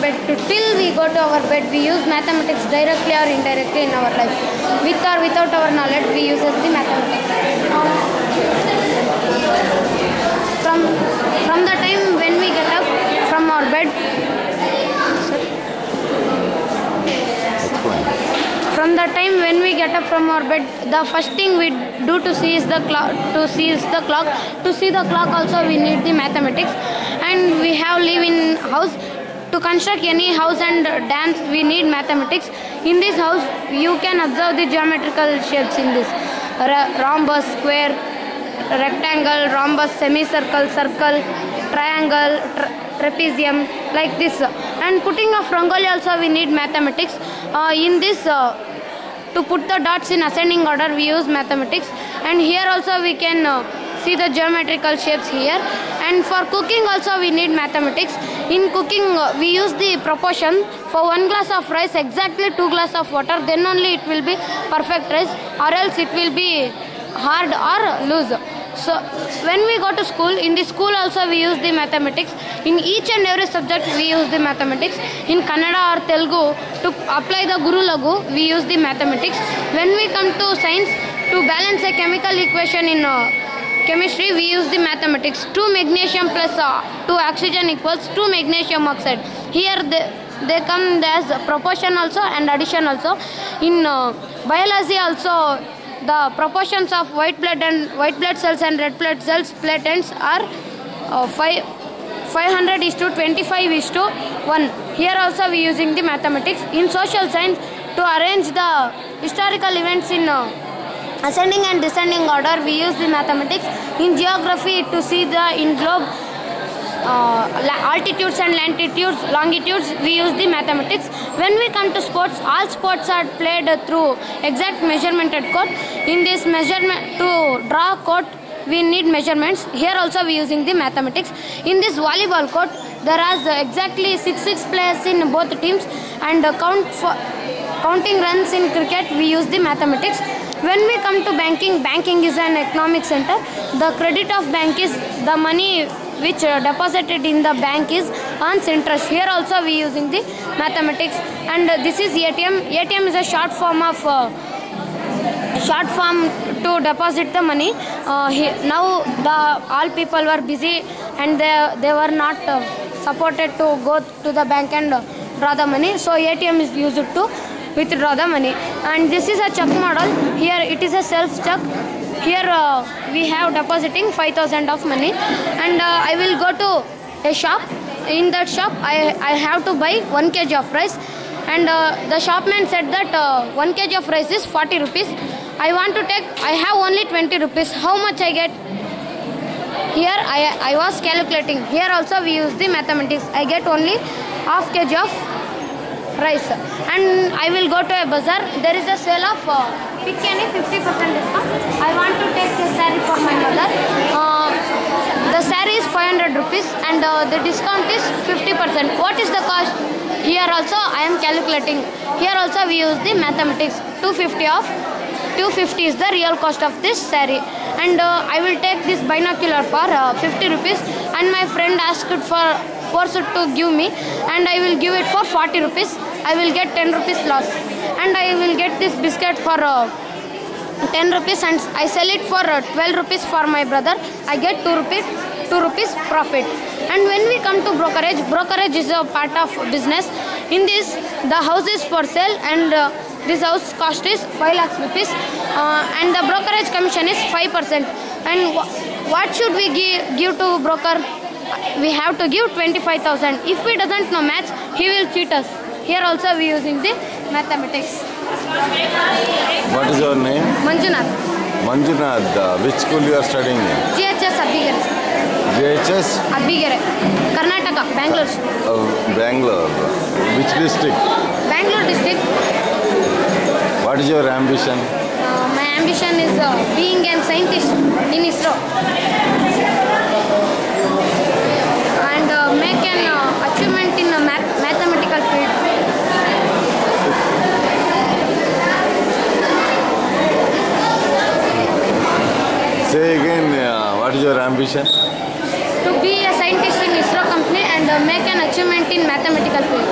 bed till we go to our bed, we use mathematics directly or indirectly in our life. With or without our knowledge, we use the mathematics. From the time when we get up from our bed, the first thing we do to see the clock. To see the clock also we need the mathematics, and we have live in house. To construct any house and dance we need mathematics. In this house you can observe the geometrical shapes in this: rhombus, square, rectangle, rhombus, semicircle, circle, triangle, trapezium, like this. And putting of rangoli also we need mathematics. In this to put the dots in ascending order we use mathematics, and here also we can see the geometrical shapes here. And for cooking also we need mathematics. In cooking we use the proportion. For 1 glass of rice, exactly 2 glass of water, then only it will be perfect rice, or else it will be hard or loose. So when we go to school, in the school also we use the mathematics. In each and every subject we use the mathematics. In Kannada or Telugu, to apply the Guru Lagu, we use the mathematics. When we come to science, to balance a chemical equation in chemistry, we use the mathematics. 2 magnesium plus 2 oxygen equals 2 magnesium oxide. Here they come as proportion also and addition also. In biology also, the proportions of white blood cells and red blood cells platelets are 500:25:1. Here also we using the mathematics. In social science, to arrange the historical events in ascending and descending order, we use the mathematics. In geography, to see the in globe altitudes and longitudes, we use the mathematics. When we come to sports, all sports are played through exact measuremented court. In this measurement, to draw court we need measurements. Here also we using the mathematics. In this volleyball court, there are exactly 6 players in both teams, and counting runs in cricket we use the mathematics. When we come to banking is an economic center. The credit of bank is the money which deposited in the bank is earns interest. Here also we using the mathematics. And this is ATM. ATM is a short form to deposit the money. Now all people were busy and they were not supported to go to the bank and draw the money. So ATM is used to withdraw the money. And this is a check model. Here it is a self check. Here we have depositing 5,000 of money, and I will go to a shop. In that shop I have to buy 1 kg of rice, and the shopman said that 1 kg of rice is 40 rupees. I want to take, I have only 20 rupees. How much I get? Here I was calculating. Here also we use the mathematics. I get only half kg of rice, and I will go to a bazaar. There is a sale of pick any 50% discount. I want to take a saree for my mother. The saree is 500 rupees and the discount is 50%. What is the cost? Here also I am calculating. Here also we use the mathematics. 250 is the real cost of this saree, and I will take this binocular for 50 rupees, and my friend asked forced to give me, and I will give it for 40 rupees. I will get 10 rupees loss, and I will get this biscuit for 10 rupees, and I sell it for 12 rupees for my brother. I get 2 rupees profit. And when we come to brokerage is a part of business. In this, the house is for sale, and this house cost is 5 lakhs rupees, and the brokerage commission is 5%. And what should we give to broker? We have to give 25,000. If we doesn't know maths, he will cheat us. Here also we using the mathematics. What is your name? Manjunath. Manjunath. Which school you are studying in? GHS Abhigere. GHS? Abhigere. Karnataka, Bangalore. Bangalore. Which district? Bangalore district. What is your ambition? My ambition is being a scientist in ISRO. And make an achievement in a mathematical field. Say again, what is your ambition? To be a scientist in ISRO company and make an achievement in mathematical field.